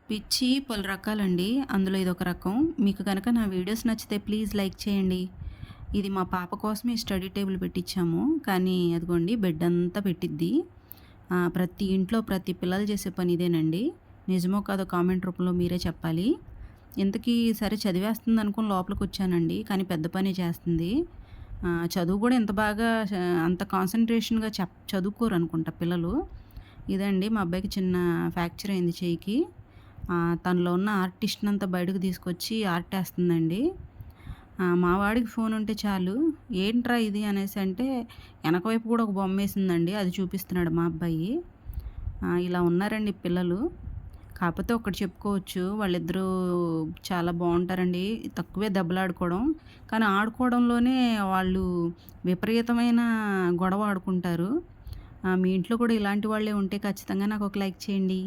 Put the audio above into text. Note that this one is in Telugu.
పిచ్చి పలు రకాలండి. అందులో ఇదొక రకం. మీకు గనక నా వీడియోస్ నచ్చితే ప్లీజ్ లైక్ చేయండి. ఇది మా పాప కోసమే స్టడీ టేబుల్ పెట్టించాము. కానీ అదిగోండి బెడ్ అంతా పెట్టిద్ది. ప్రతి ఇంట్లో ప్రతి పిల్లలు చేసే పని ఇదేనండి. నిజమో కాదో కామెంట్ రూపంలో మీరే చెప్పాలి. ఇంతకీ సరే చదివేస్తుందనుకోని లోపలికొచ్చానండి. కానీ పెద్ద పనే చేస్తుంది. చదువు కూడా ఇంత బాగా అంత కాన్సంట్రేషన్‌గా చదువుకోరనుకుంటా పిల్లలు. ఇదండి మా అబ్బాయికి చిన్న ఫ్రాక్చర్ అయింది చెయ్యికి. తనలో ఉన్న ఆర్టిస్ట్‌నంతా బయటకు తీసుకొచ్చి ఆర్టేస్తుందండి. మా వాడికి ఫోన్ ఉంటే చాలు, "ఏంట్రా ఇది" అనేసి అంటే ఎనక వైపు కూడా ఒక బొమ్మేసిందండి. అది చూపిస్తున్నాడు మా అబ్బాయి. ఇలా ఉన్నారండి పిల్లలు. కాపోతే ఒక్కటి చెప్పుకోవచ్చు, వాళ్ళిద్దరూ చాలా బావుంటారండి. తక్కువే దెబ్బలాడుకోవడం. కానీ ఆడుకోవడంలోనే వాళ్ళు విపరీతమైన గొడవ ఆడుకుంటారు. మీ ఇంట్లో కూడా ఇలాంటి వాళ్ళే ఉంటే ఖచ్చితంగా నాకొక లైక్ చేయండి.